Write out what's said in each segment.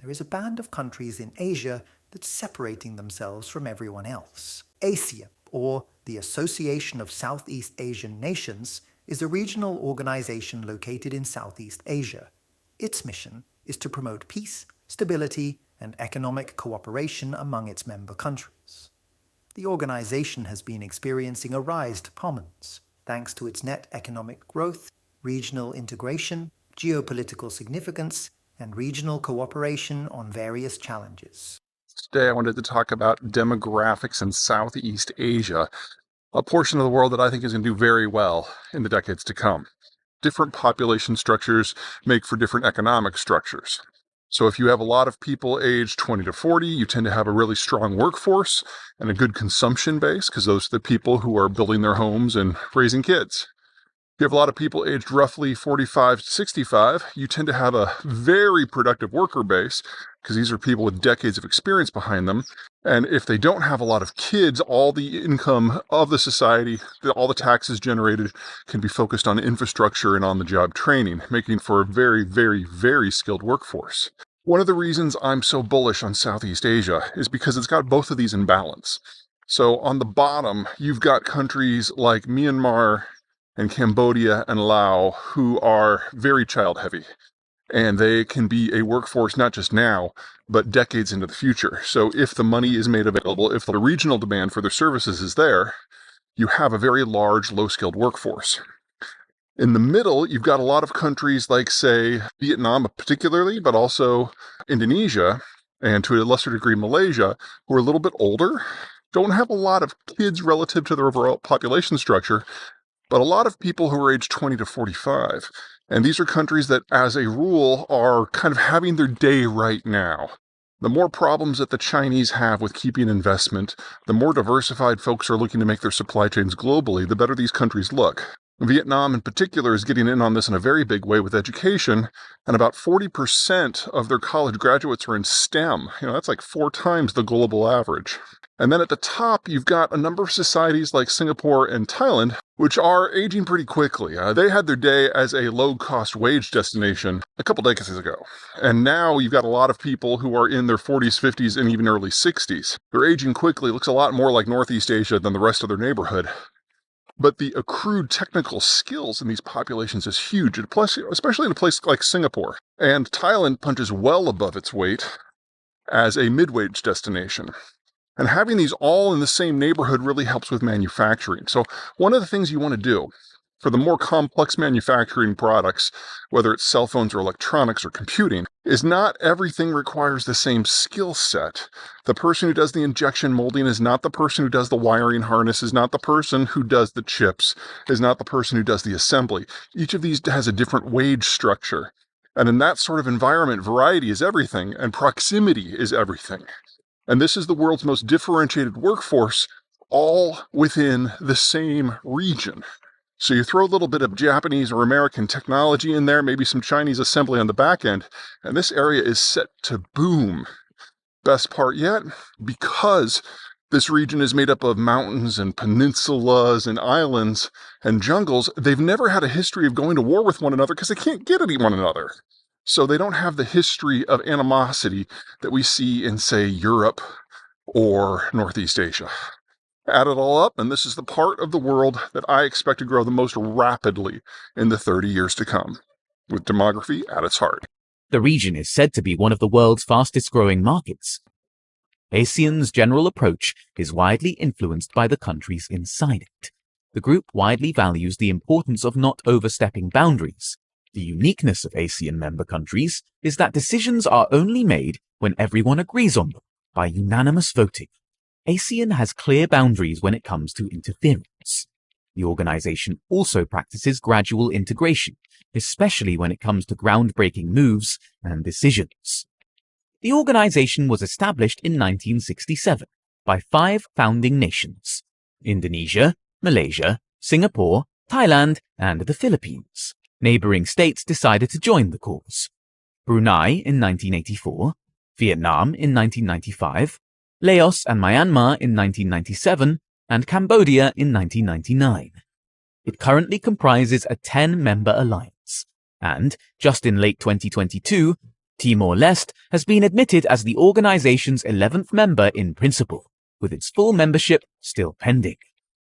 there is a band of countries in Asia that's separating themselves from everyone else. ASEAN, or the Association of Southeast Asian Nations, is a regional organization located in Southeast Asia. Its mission is to promote peace, stability, and economic cooperation among its member countries. The organization has been experiencing a rise to prominence, thanks to its net economic growth, regional integration, geopolitical significance, and regional cooperation on various challenges. Today I wanted to talk about demographics in Southeast Asia, a portion of the world that I think is going to do very well in the decades to come. Different population structures make for different economic structures. So if you have a lot of people aged 20 to 40, you tend to have a really strong workforce and a good consumption base, because those are the people who are building their homes and raising kids. If you have a lot of people aged roughly 45 to 65, you tend to have a very productive worker base, because these are people with decades of experience behind them. And if they don't have a lot of kids, all the income of the society, all the taxes generated can be focused on infrastructure and on-the-job training, making for a very, very, very skilled workforce. One of the reasons I'm so bullish on Southeast Asia is because it's got both of these in balance. So on the bottom, you've got countries like Myanmar and Cambodia and Laos who are very child-heavy. And they can be a workforce not just now, but decades into the future. So if the money is made available, if the regional demand for their services is there, you have a very large, low-skilled workforce. In the middle, you've got a lot of countries like, say, Vietnam particularly, but also Indonesia, and to a lesser degree Malaysia, who are a little bit older, don't have a lot of kids relative to their overall population structure, but a lot of people who are aged 20 to 45. And these are countries that, as a rule, are kind of having their day right now. The more problems that the Chinese have with keeping investment, the more diversified folks are looking to make their supply chains globally, the better these countries look. Vietnam in particular is getting in on this in a very big way with education, and about 40% of their college graduates are in STEM. That's like 4 times the global average. And then at the top, you've got a number of societies like Singapore and Thailand, which are aging pretty quickly. They had their day as a low-cost wage destination a couple decades ago. And now you've got a lot of people who are in their 40s, 50s, and even early 60s. They're aging quickly. It looks a lot more like Northeast Asia than the rest of their neighborhood. But the accrued technical skills in these populations is huge, especially in a place like Singapore. And Thailand punches well above its weight as a mid-wage destination. And having these all in the same neighborhood really helps with manufacturing. So one of the things you want to do for the more complex manufacturing products, whether it's cell phones or electronics or computing, is not everything requires the same skill set. The person who does the injection molding is not the person who does the wiring harness, is not the person who does the chips, is not the person who does the assembly. Each of these has a different wage structure. And in that sort of environment, variety is everything, and proximity is everything. And this is the world's most differentiated workforce, all within the same region. So you throw a little bit of Japanese or American technology in there, maybe some Chinese assembly on the back end, and this area is set to boom. Best part yet, because this region is made up of mountains and peninsulas and islands and jungles, they've never had a history of going to war with one another because they can't get at one another. So they don't have the history of animosity that we see in, say, Europe or Northeast Asia. Add it all up, and this is the part of the world that I expect to grow the most rapidly in the 30 years to come, with demography at its heart. The region is said to be one of the world's fastest-growing markets. ASEAN's general approach is widely influenced by the countries inside it. The group widely values the importance of not overstepping boundaries. The uniqueness of ASEAN member countries is that decisions are only made when everyone agrees on them, by unanimous voting. ASEAN has clear boundaries when it comes to interference. The organization also practices gradual integration, especially when it comes to groundbreaking moves and decisions. The organization was established in 1967 by 5 founding nations: Indonesia, Malaysia, Singapore, Thailand, and the Philippines. Neighboring states decided to join the cause: Brunei in 1984, Vietnam in 1995, Laos and Myanmar in 1997, and Cambodia in 1999. It currently comprises a 10-member alliance, and, just in late 2022, Timor-Leste has been admitted as the organization's 11th member in principle, with its full membership still pending.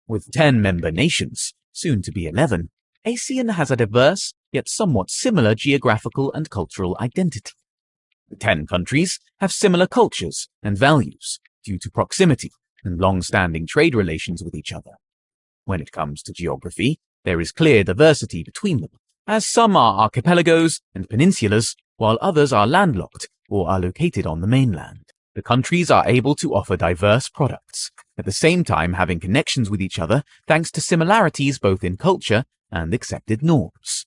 With 10 member nations, soon to be 11, ASEAN has a diverse yet somewhat similar geographical and cultural identity. The 10 countries have similar cultures and values due to proximity and long-standing trade relations with each other. When it comes to geography, there is clear diversity between them, as some are archipelagos and peninsulas, while others are landlocked or are located on the mainland. The countries are able to offer diverse products, at the same time having connections with each other thanks to similarities both in culture and accepted norms.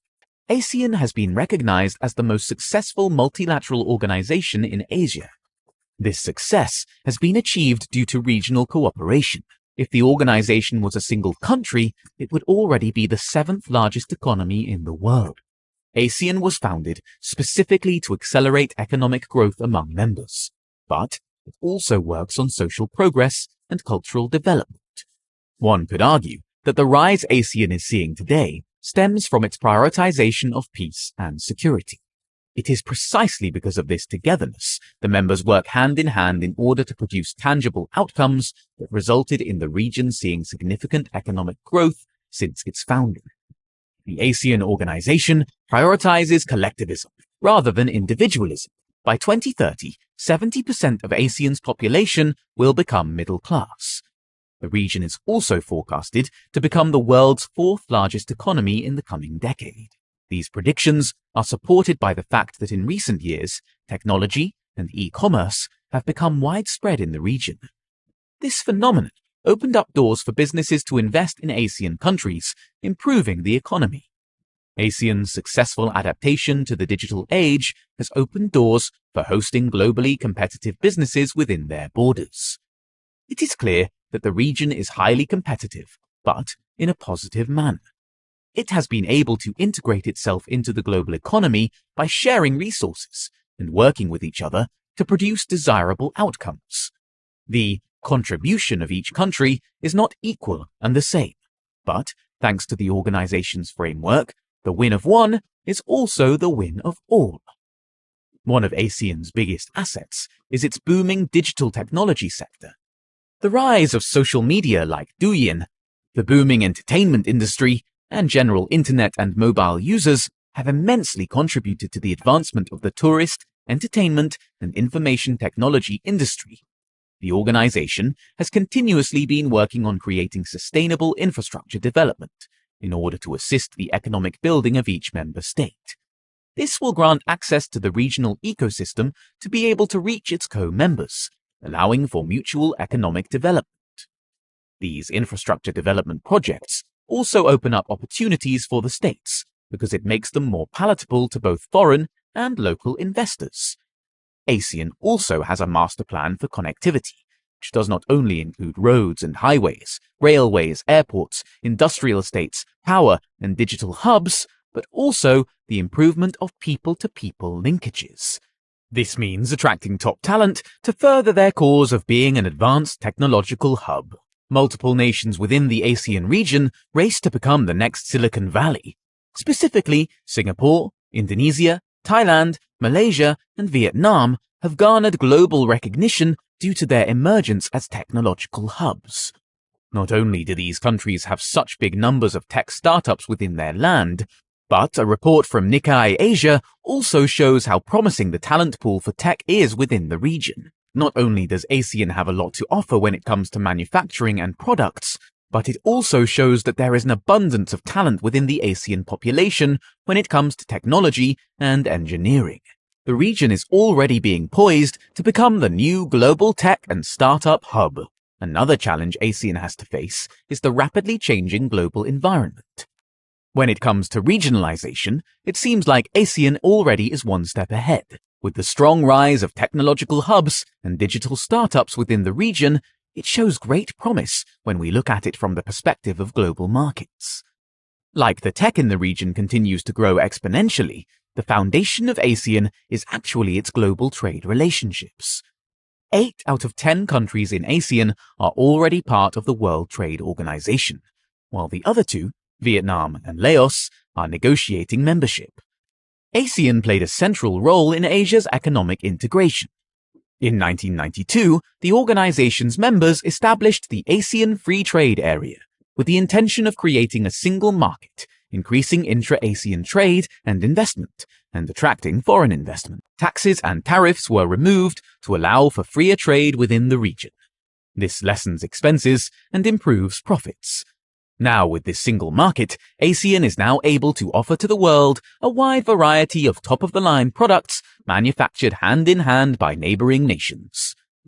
ASEAN has been recognized as the most successful multilateral organization in Asia. This success has been achieved due to regional cooperation. If the organization was a single country, it would already be the 7th largest economy in the world. ASEAN was founded specifically to accelerate economic growth among members, but it also works on social progress and cultural development. One could argue that the rise ASEAN is seeing today stems from its prioritization of peace and security. It is precisely because of this togetherness the members work hand in hand in order to produce tangible outcomes that resulted in the region seeing significant economic growth since its founding. The ASEAN organization prioritizes collectivism rather than individualism. By 2030, 70% of ASEAN's population will become middle class. The region is also forecasted to become the world's 4th largest economy in the coming decade. These predictions are supported by the fact that in recent years, technology and e-commerce have become widespread in the region. This phenomenon opened up doors for businesses to invest in ASEAN countries, improving the economy. ASEAN's successful adaptation to the digital age has opened doors for hosting globally competitive businesses within their borders. It is clear that the region is highly competitive, but in a positive manner. It has been able to integrate itself into the global economy by sharing resources and working with each other to produce desirable outcomes. The contribution of each country is not equal and the same, but thanks to the organization's framework, the win of one is also the win of all. One of ASEAN's biggest assets is its booming digital technology sector. The rise of social media like Douyin, the booming entertainment industry, and general internet and mobile users have immensely contributed to the advancement of the tourist, entertainment, and information technology industry. The organization has continuously been working on creating sustainable infrastructure development in order to assist the economic building of each member state. This will grant access to the regional ecosystem to be able to reach its co-members, allowing for mutual economic development. These infrastructure development projects also open up opportunities for the states because it makes them more palatable to both foreign and local investors. ASEAN also has a master plan for connectivity, which does not only include roads and highways, railways, airports, industrial estates, power and digital hubs, but also the improvement of people-to-people linkages. This means attracting top talent to further their cause of being an advanced technological hub. Multiple nations within the ASEAN region race to become the next Silicon Valley. Specifically, Singapore, Indonesia, Thailand, Malaysia, and Vietnam have garnered global recognition due to their emergence as technological hubs. Not only do these countries have such big numbers of tech startups within their land, but a report from Nikkei Asia also shows how promising the talent pool for tech is within the region. Not only does ASEAN have a lot to offer when it comes to manufacturing and products, but it also shows that there is an abundance of talent within the ASEAN population when it comes to technology and engineering. The region is already being poised to become the new global tech and startup hub. Another challenge ASEAN has to face is the rapidly changing global environment. When it comes to regionalization, it seems like ASEAN already is one step ahead. With the strong rise of technological hubs and digital startups within the region, it shows great promise when we look at it from the perspective of global markets. Like the tech in the region continues to grow exponentially, the foundation of ASEAN is actually its global trade relationships. 8 out of 10 countries in ASEAN are already part of the World Trade Organization, while the other 2, Vietnam and Laos, are negotiating membership. ASEAN played a central role in Asia's economic integration. In 1992, the organization's members established the ASEAN Free Trade Area, with the intention of creating a single market, increasing intra-ASEAN trade and investment, and attracting foreign investment. Taxes and tariffs were removed to allow for freer trade within the region. This lessens expenses and improves profits. Now, with this single market, ASEAN is now able to offer to the world a wide variety of top-of-the-line products manufactured hand-in-hand by neighboring nations.